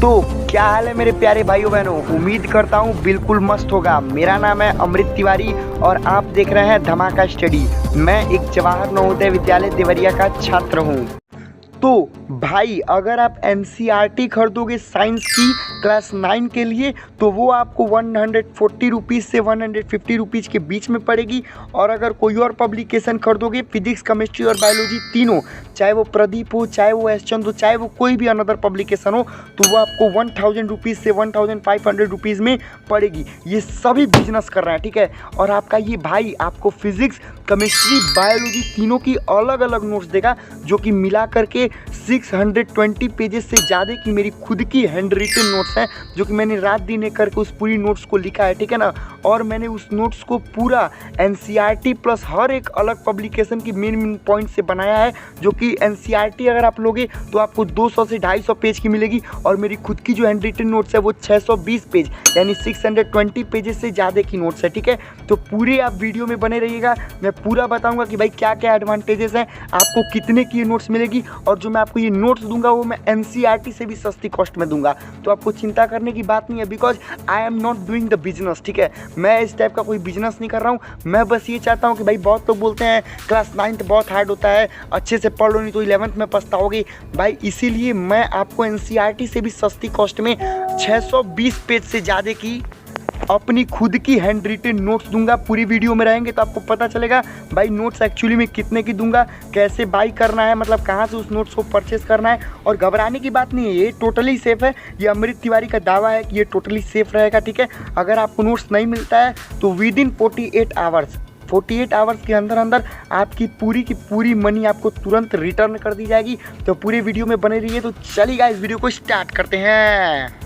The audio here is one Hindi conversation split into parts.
तो क्या हाल है मेरे प्यारे भाइयों बहनों, उम्मीद करता हूँ बिल्कुल मस्त होगा। मेरा नाम है अमृत तिवारी और आप देख रहे हैं धमाका स्टडी। मैं एक जवाहर नवोदय विद्यालय देवरिया का छात्र हूँ। तो भाई अगर आप एनसीईआरटी खरीदोगे साइंस की क्लास 9 के लिए तो वो आपको 140 रुपीज़ से 150 रुपीज़ के बीच में पड़ेगी। और अगर कोई और पब्लिकेशन खरीदोगे फिजिक्स केमिस्ट्री और बायोलॉजी तीनों, चाहे वो प्रदीप हो, चाहे वो एस चंद हो, चाहे वो कोई भी अनदर पब्लिकेशन हो, तो वो आपको 1000 रुपीज़ से 1500 रुपीज़ में पड़ेगी। ये सभी बिजनेस कर रहे हैं, ठीक है। और आपका ये भाई आपको फिजिक्स केमिस्ट्री बायोलॉजी तीनों की अलग अलग नोट्स देगा, जो कि मिला करके 620 पेजेस से ज़्यादा की मेरी खुद की हैंड रिटन नोट्स हैं, जो कि मैंने रात दिन एक करके उस पूरी नोट्स को लिखा है, ठीक है ना। और मैंने उस नोट्स को पूरा एनसीईआरटी प्लस हर एक अलग पब्लिकेशन की मेन पॉइंट से बनाया है, जो कि एनसीईआरटी अगर आप लोगे तो आपको 200 से 250 पेज की मिलेगी। और मेरी खुद की जो हैंड रिटन नोट्स है वो 620 पेज यानी 620 पेजेस से ज़्यादा की नोट्स है, ठीक है। तो पूरे आप वीडियो में बने रहिएगा, मैं पूरा बताऊंगा कि भाई क्या क्या एडवांटेजेस हैं, आपको कितने की नोट्स मिलेगी। और जो मैं आपको ये नोट्स दूंगा वो मैं एनसीईआरटी से भी सस्ती कॉस्ट में दूंगा। तो आपको चिंता करने की बात नहीं है, because I am not doing the business, ठीक है। मैं इस टाइप का कोई बिजनेस नहीं कर रहा हूँ। मैं बस ये चाहता हूँ कि भाई बहुत लोग बोलते हैं क्लास 9 बहुत हार्ड होता है, अच्छे से पढ़ लो नहीं तो 11th में पछताओगे भाई। इसीलिए मैं आपको एनसीईआरटी से भी सस्ती कॉस्ट में 620 पेज से ज़्यादा की अपनी खुद की हैंड रिटन नोट्स दूंगा। पूरी वीडियो में रहेंगे तो आपको पता चलेगा भाई नोट्स एक्चुअली में कितने की दूंगा, कैसे बाई करना है, मतलब कहाँ से उस नोट्स को परचेस करना है। और घबराने की बात नहीं है, ये टोटली सेफ़ है। ये अमृत तिवारी का दावा है कि ये टोटली सेफ़ रहेगा, ठीक है। अगर आपको नोट्स नहीं मिलता है तो विद इन 48 आवर्स के अंदर अंदर आपकी पूरी की पूरी मनी आपको तुरंत रिटर्न कर दी जाएगी। तो पूरे वीडियो में बने रहिए। तो चलिए इस वीडियो को स्टार्ट करते हैं।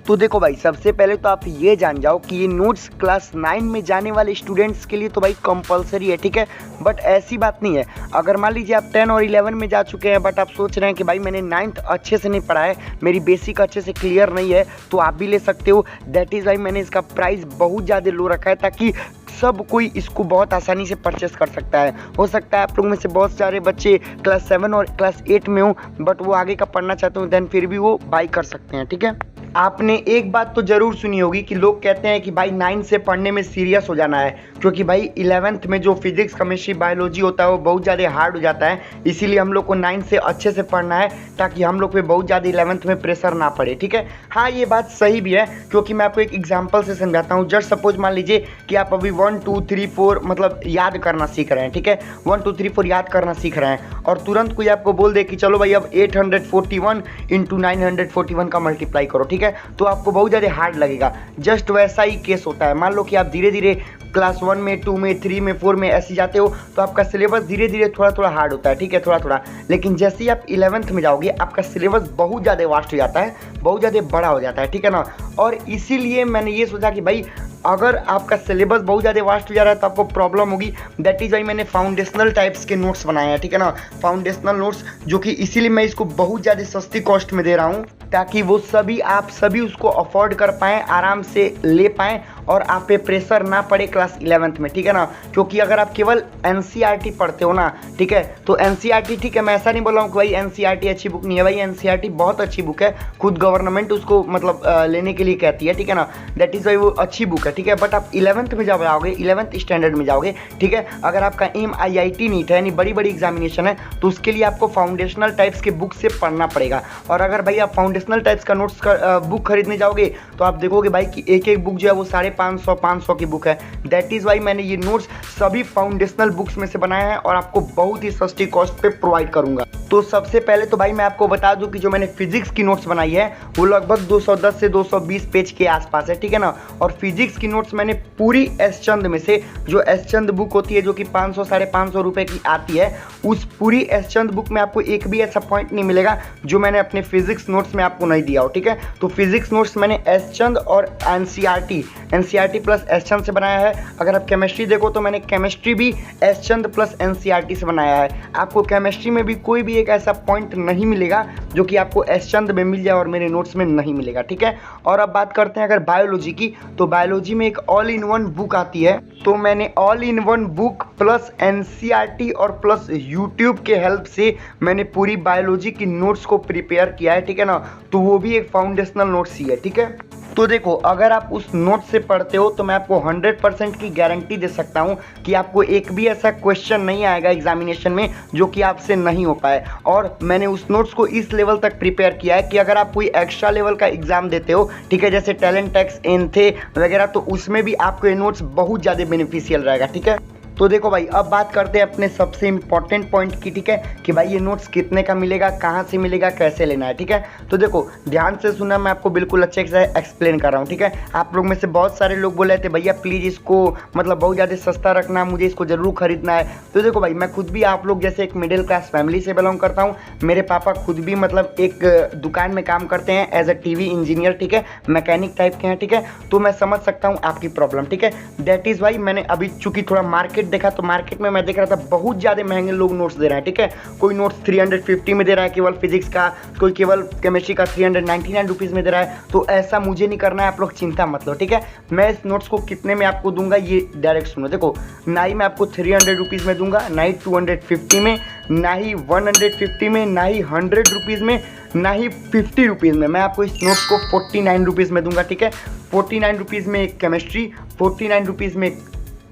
तो देखो भाई, सबसे पहले तो आप ये जान जाओ कि ये नोट्स क्लास 9 में जाने वाले स्टूडेंट्स के लिए तो भाई कंपलसरी है, ठीक है। बट ऐसी बात नहीं है, अगर मान लीजिए आप 10 और 11 में जा चुके हैं बट आप सोच रहे हैं कि भाई मैंने 9th अच्छे से नहीं पढ़ा है, मेरी बेसिक अच्छे से क्लियर नहीं है, तो आप भी ले सकते हो। दैट इज़ वाई मैंने इसका प्राइस बहुत ज़्यादा लो रखा है, ताकि सब कोई इसको बहुत आसानी से परचेस कर सकता है। हो सकता है आप लोग में से बहुत सारे बच्चे क्लास 7 और क्लास 8 में हो बट वो आगे का पढ़ना चाहते हो, देन फिर भी वो बाई कर सकते हैं, ठीक है। आपने एक बात तो ज़रूर सुनी होगी कि लोग कहते हैं कि भाई 9 से पढ़ने में सीरियस हो जाना है, क्योंकि भाई 11th में जो फिजिक्स केमिस्ट्री बायोलॉजी होता है वो बहुत ज़्यादा हार्ड हो जाता है। इसीलिए हम लोग को 9 से अच्छे से पढ़ना है, ताकि हम लोग पे बहुत ज़्यादा 11th में प्रेशर ना पड़े, ठीक है। हाँ, ये बात सही भी है, क्योंकि मैं आपको एक एग्जाम्पल से समझाता हूँ। जस्ट सपोज मान लीजिए कि आप अभी 1 2 3 4 मतलब याद करना सीख रहे हैं, ठीक है। 1 2 3 4 याद करना सीख रहे हैं और तुरंत कोई आपको बोल दे कि चलो भाई अब 841 इंटू 941 का मल्टीप्लाई करो, ठीक है, तो आपको बहुत ज़्यादा हार्ड लगेगा। जस्ट वैसा ही केस होता है। मान लो कि आप धीरे धीरे क्लास 1 में 2 में 3 में 4 में ऐसे जाते हो तो आपका सिलेबस धीरे धीरे थोड़ा थोड़ा हार्ड होता है, ठीक है, थोड़ा थोड़ा। लेकिन जैसे ही आप 11th में जाओगे आपका सिलेबस बहुत ज़्यादा वास्ट हो जाता है, बहुत ज़्यादा बड़ा हो जाता है, ठीक है ना। और इसीलिए मैंने ये सोचा कि भाई अगर आपका सिलेबस बहुत ज़्यादा वास्ट हो जा रहा है तो आपको प्रॉब्लम होगी। दैट इज़ वाई मैंने फाउंडेशनल टाइप्स के नोट्स बनाए हैं, ठीक है ना। फाउंडेशनल नोट्स जो कि इसीलिए मैं इसको बहुत ज़्यादा सस्ती कॉस्ट में दे रहा हूँ, ताकि वो सभी आप सभी उसको अफोर्ड कर पाएँ, आराम से ले पाएँ और आप पे प्रेशर ना पड़े क्लास 11th में, ठीक है ना। क्योंकि अगर आप केवल एनसीईआरटी पढ़ते हो ना, ठीक है, तो एनसीईआरटी ठीक है, मैं ऐसा नहीं बोल रहा हूँ कि भाई एनसीईआरटी अच्छी बुक नहीं है। भाई एनसीईआरटी बहुत अच्छी बुक है, खुद गवर्नमेंट उसको मतलब लेने के लिए कहती है, ठीक है ना। दैट इज़ वाई वो अच्छी बुक है, ठीक है। बट आप 11th में जब जाओगे, 11th स्टैंडर्ड में जाओगे, ठीक है, अगर आपका एम IIT नीट है यानी बड़ी बड़ी एग्जामिनेशन है, तो उसके लिए आपको फाउंडेशनल टाइप्स के बुक से पढ़ना पड़ेगा। और अगर भाई आप फाउंडेशनल टाइप्स का नोट्स का बुक खरीदने जाओगे तो आप देखोगे भाई कि एक एक बुक जो है वो 550 की बुक है। दैट इज़ वाई मैंने ये नोट्स सभी फाउंडेशनल बुक्स में से बनाए हैं और आपको बहुत ही सस्ती कॉस्ट पे प्रोवाइड करूंगा। तो सबसे पहले तो भाई मैं आपको बता दूं कि जो मैंने फिजिक्स की नोट्स बनाई है वो लगभग 210 से 220 पेज के आसपास है, ठीक है ना। और फिजिक्स की नोट्स मैंने पूरी एस चंद में से, जो एस चंद बुक होती है जो कि 500 550 रुपये की आती है, उस पूरी एस चंद बुक में आपको एक भी ऐसा पॉइंट नहीं मिलेगा जो मैंने अपने फिजिक्स नोट्स में आपको नहीं दिया हो, ठीक है। तो फिजिक्स नोट्स मैंने एस चंद और एनसीईआरटी एनसीईआरटी प्लस एस चंद से बनाया है। अगर आप केमिस्ट्री देखो तो मैंने केमिस्ट्री भी एस चंद प्लस एनसीईआरटी से बनाया है। आपको केमिस्ट्री में भी कोई भी एक ऐसा पॉइंट नहीं मिलेगा जो कि आपको एस चंद में मिल जाए और मेरे नोट्स में नहीं मिलेगा, ठीक है। और अब बात करते हैं अगर बायोलॉजी की, तो बायोलॉजी में एक ऑल इन वन बुक आती है, तो मैंने all in one book plus NCERT और प्लस यूट्यूब के हेल्प से मैंने पूरी बायोलॉजी की नोट्स को प्रिपेयर किया है, ठीक है ना। तो वो भी एक फाउंडेशनल नोट्स ही है, ठीक है। तो देखो, अगर आप उस नोट से पढ़ते हो तो मैं आपको 100% की गारंटी दे सकता हूँ कि आपको एक भी ऐसा क्वेश्चन नहीं आएगा एग्जामिनेशन में जो कि आपसे नहीं हो पाए। और मैंने उस नोट्स को इस लेवल तक प्रिपेयर किया है कि अगर आप कोई एक्स्ट्रा लेवल का एग्जाम देते हो, ठीक है, जैसे टैलेंट टैक्स, एनथे वगैरह, तो उसमें भी आपको ये नोट्स बहुत ज़्यादा बेनिफिशियल रहेगा, ठीक है। तो देखो भाई, अब बात करते हैं अपने सबसे इंपॉर्टेंट पॉइंट की, ठीक है, कि भाई ये नोट्स कितने का मिलेगा, कहाँ से मिलेगा, कैसे लेना है, ठीक है। तो देखो ध्यान से सुनना, मैं आपको बिल्कुल अच्छे से एक्सप्लेन कर रहा हूँ, ठीक है। आप लोग में से बहुत सारे लोग बोले थे भैया प्लीज़ इसको मतलब बहुत ज़्यादा सस्ता रखना, मुझे इसको ज़रूर खरीदना है। तो देखो भाई, मैं खुद भी आप लोग जैसे एक मिडिल क्लास फैमिली से बिलोंग करता हूँ। मेरे पापा खुद भी मतलब एक दुकान में काम करते हैं एज अ टीवी इंजीनियर, ठीक है, मैकेनिक टाइप के हैं, ठीक है। तो मैं समझ सकता हूँ आपकी प्रॉब्लम, ठीक है। दैट इज़ वाई मैंने अभी चूंकि थोड़ा मार्केट देखा, तो मार्केट में मैं देख रहा था बहुत ज़्यादा महंगे लोग नोट्स दे रहे हैं, ठीक है। कोई नोट्स 350 में दे रहा है केवल फिजिक्स का, कोई केवल केमिस्ट्री का 399 रुपीज़ में दे रहा है। तो ऐसा मुझे नहीं करना है, आप लोग चिंता मत लो, ठीक है। मैं इस नोट्स को कितने में आपको दूंगा ये डायरेक्ट सुनो। देखो, ना ही मैं आपको 300 रुपीज़ में दूंगा, ना ही 250 में, ना ही 150 में, ना ही 100 रुपीज़ में, ना ही 50 रुपीज़ में। मैं आपको इस नोट्स को 49 रुपीज़ में दूंगा, ठीक है। 49 रुपीज़ में केमिस्ट्री, 49 रुपीज़ में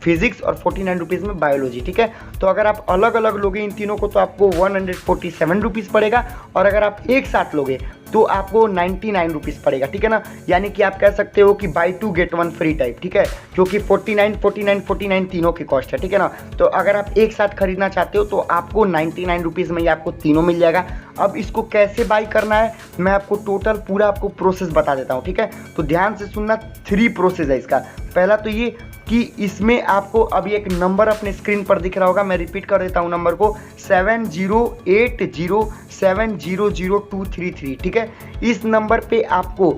फिजिक्स और 49 रुपीज़ में बायोलॉजी, ठीक है। तो अगर आप अलग अलग लोगे इन तीनों को तो आपको 147 रुपीज़ पड़ेगा, और अगर आप एक साथ लोगे तो आपको 99 रुपीज़ पड़ेगा, ठीक है ना। यानी कि आप कह सकते हो कि बाई 2 गेट 1 फ्री टाइप, ठीक है, क्योंकि 49 तीनों की कॉस्ट है, ठीक है ना। तो अगर आप एक साथ खरीदना चाहते हो तो आपको 99 रुपीज़ में ही आपको तीनों मिल जाएगा। अब इसको कैसे बाई करना है मैं आपको टोटल पूरा आपको प्रोसेस बता देता हूँ, ठीक है। तो ध्यान से सुनना, 3 प्रोसेस है इसका। पहला तो ये कि इसमें आपको अभी एक नंबर अपने स्क्रीन पर दिख रहा होगा, मैं रिपीट कर देता हूँ नंबर को, 7080700233, ठीक है। इस नंबर पे आपको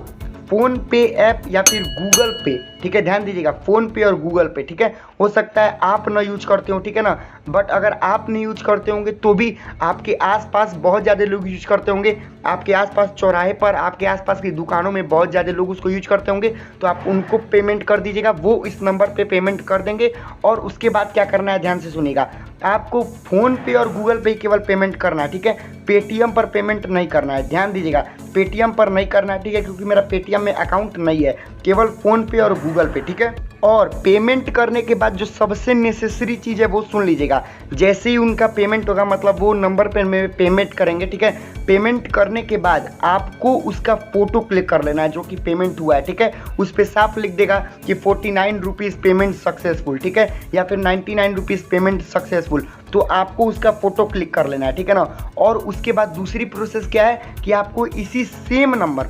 फ़ोन पे ऐप या फिर गूगल पे, ठीक है, ध्यान दीजिएगा, फ़ोन पे और गूगल पे, ठीक है। हो सकता है आप ना यूज करते हो, ठीक है ना, बट अगर आप नहीं यूज करते होंगे तो भी आपके आसपास बहुत ज़्यादा लोग यूज करते होंगे। आपके आसपास चौराहे पर, आपके आसपास की दुकानों में बहुत ज़्यादा लोग उसको यूज करते होंगे, तो आप उनको पेमेंट कर दीजिएगा, वो इस नंबर पे पेमेंट कर देंगे। और उसके बाद क्या करना है, ध्यान से सुनिएगा, आपको फ़ोन पे और गूगल पे केवल पेमेंट करना है, ठीक है। पेटीएम पर पेमेंट नहीं करना है, ध्यान दीजिएगा, पेटीएम पर नहीं करना है, ठीक है, क्योंकि मेरा पेटीएम में अकाउंट नहीं है, केवल फ़ोन पे और गूगल पे, ठीक है। और पेमेंट करने के बाद जो सबसे नेसेसरी चीज़ है वो सुन लीजिएगा, जैसे ही उनका पेमेंट होगा, मतलब वो नंबर पर में पेमेंट करेंगे, ठीक है। पेमेंट करने के बाद आपको उसका फ़ोटो क्लिक कर लेना है जो कि पेमेंट हुआ है, ठीक है। उस पर साफ लिख देगा कि 49 रुपीज़ पेमेंट सक्सेसफुल, ठीक है, या फिर 99 रुपीज़ पेमेंट सक्सेसफुल। तो आपको उसका फ़ोटो क्लिक कर लेना है, ठीक है ना। और उसके बाद दूसरी प्रोसेस क्या है कि आपको इसी सेम नंबर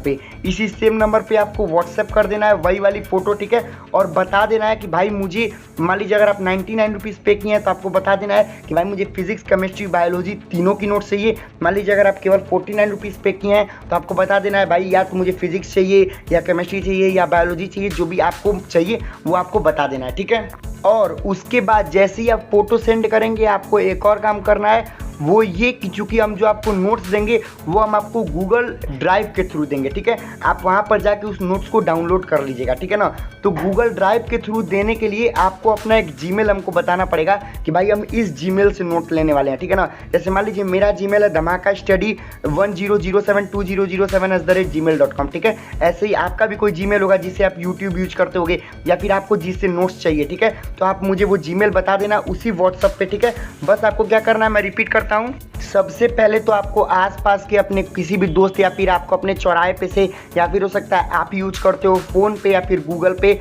पे आपको व्हाट्सएप कर देना है वही वाली फ़ोटो, ठीक है, और बता देना है कि भाई मुझे, मान लीजिए अगर आप 99 रुपीज़ पे किए हैं तो आपको बता देना है कि भाई मुझे फिजिक्स, केमिस्ट्री, बायोलॉजी तीनों की नोट चाहिए। मान लीजिए अगर आप केवल 49 रुपीज़ पे किए हैं तो आपको बता देना है भाई या तो मुझे फिजिक्स चाहिए या केमिस्ट्री चाहिए या बायोलॉजी चाहिए, जो भी आपको चाहिए वो आपको बता देना है, ठीक है। और उसके बाद जैसे ही आप फ़ोटो सेंड करेंगे, आपको एक और काम करना है, वो ये कि चूँकि हम जो आपको नोट्स देंगे वो हम आपको गूगल ड्राइव के थ्रू देंगे, ठीक है। आप वहाँ पर जाके उस नोट्स को डाउनलोड कर लीजिएगा, ठीक है ना। तो गूगल ड्राइव के थ्रू देने के लिए आपको अपना एक जीमेल हमको बताना पड़ेगा कि भाई हम इस जीमेल से नोट लेने वाले हैं, ठीक है ना। जैसे मान लीजिए मेरा जीमेल है dhamakastudy10072007@gmail.com, ठीक है। ऐसे ही आपका भी कोई जीमेल होगा जिससे आप यूट्यूब यूज करते होगे या फिर आपको जिससे नोट्स चाहिए, ठीक है। तो आप मुझे वो जीमेल बता देना उसी व्हाट्सएप पे, ठीक है। बस आपको क्या करना है, मैं रिपीट करता हूँ। सबसे पहले तो आपको आसपास के अपने किसी भी दोस्त या फिर आपको अपने चौराहे पे से, या फिर हो सकता है आप यूज करते हो फ़ोन पे या फिर गूगल पे,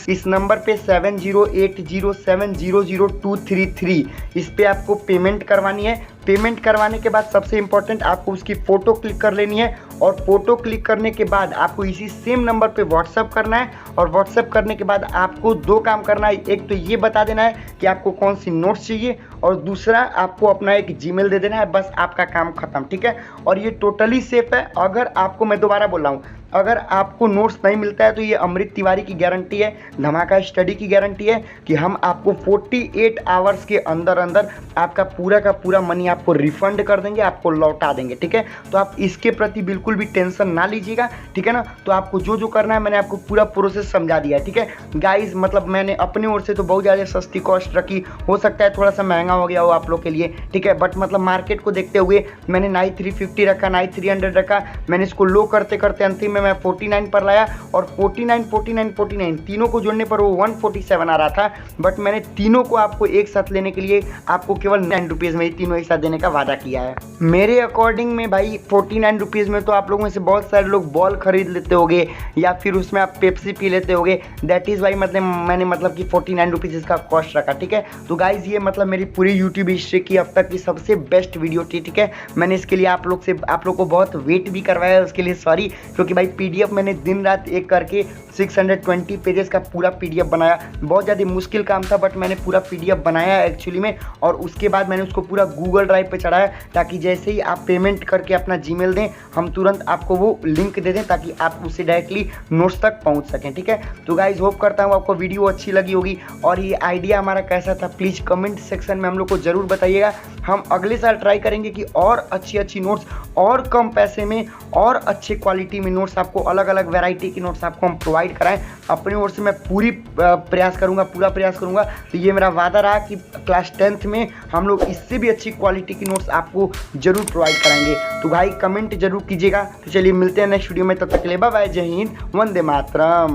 इस नंबर पे 7080700233 इस पे आपको पेमेंट करवानी है। पेमेंट करवाने के बाद सबसे इम्पोर्टेंट आपको उसकी फ़ोटो क्लिक कर लेनी है और फ़ोटो क्लिक करने के बाद आपको इसी सेम नंबर पे व्हाट्सअप करना है और व्हाट्सअप करने के बाद आपको 2 काम करना है। एक तो ये बता देना है कि आपको कौन सी नोट्स चाहिए और दूसरा आपको अपना एक जीमेल दे देना है, बस आपका काम खत्म, ठीक है। और ये टोटली सेफ है। अगर आपको, मैं दोबारा बोल रहा हूँ, अगर आपको नोट्स नहीं मिलता है तो ये अमृत तिवारी की गारंटी है, धमाका स्टडी की गारंटी है कि हम आपको 48 आवर्स के अंदर अंदर आपका पूरा का पूरा मनी आपको रिफंड कर देंगे, आपको लौटा देंगे, ठीक है। तो आप इसके प्रति बिल्कुल भी टेंशन ना लीजिएगा, ठीक है ना। तो आपको जो जो करना है मैंने आपको पूरा प्रोसेस समझा दिया है, ठीक है गाइज। मतलब मैंने अपनी ओर से तो बहुत ज़्यादा सस्ती कॉस्ट रखी, हो सकता है थोड़ा सा महंगा हो गया हो आप लोग के लिए, ठीक है, बट मतलब मार्केट को देखते हुए मैंने 9350 रखा, 9300 रखा। मैंने इसको लो करते करते अंतिम में मैं 49 पर लाया और 49 तीनों को जोड़ने पर वो 147 आ रहा था। बट मैंने तीनों को आपको एक साथ लेने के लिए आपको केवल 9 रुपीज़ में ही तीनों एक साथ देने का वादा किया है। मेरे अकॉर्डिंग में भाई 49 रुपीज़ में तो आप लोगों में से बहुत सारे लोग बॉल खरीद लेते होगे या फिर उसमें आप पेप्सी पी लेते होगे। दैट इज़ वाई मतलब मैंने मतलब कि 49 रुपीज़ इसका कॉस्ट रखा, ठीक है। तो गाइज ये मतलब मेरी पूरी यूट्यूब हिस्ट्री की अब तक की सबसे बेस्ट वीडियो थी, ठीक है। मैंने इसके लिए आप लोग को बहुत वेट भी करवाया है, उसके लिए सॉरी, क्योंकि भाई PDF मैंने दिन रात एक करके 620 पेजेस का पूरा PDF बनाया। बहुत ज़्यादा मुश्किल काम था बट मैंने पूरा PDF बनाया एक्चुअली में, और उसके बाद मैंने उसको पूरा गूगल ड्राइव पे चढ़ाया ताकि जैसे ही आप पेमेंट करके अपना जीमेल दें हम तुरंत आपको वो लिंक दे दें ताकि आप उससे डायरेक्टली नोट्स तक पहुंच सकें, ठीक है। तो गाइज होप करता हूँ आपको वीडियो अच्छी लगी होगी और ये आइडिया हमारा कैसा था प्लीज़ कमेंट सेक्शन में हम लोग को ज़रूर बताइएगा। हम अगले साल ट्राई करेंगे कि और अच्छी नोट्स और कम पैसे में और अच्छे क्वालिटी में नोट्स आपको, अलग अलग वैरायटी की नोट्स आपको हम प्रोवाइड कराएं। अपनी ओर से मैं पूरा प्रयास करूंगा। तो ये मेरा वादा रहा कि क्लास 10th में हम लोग इससे भी अच्छी क्वालिटी की नोट्स आपको जरूर प्रोवाइड कराएंगे। तो भाई कमेंट जरूर कीजिएगा। तो चलिए मिलते हैं नेक्स्ट वीडियो में, तब तक के लिए बाय बाय, जय हिंद, वंदे मातरम।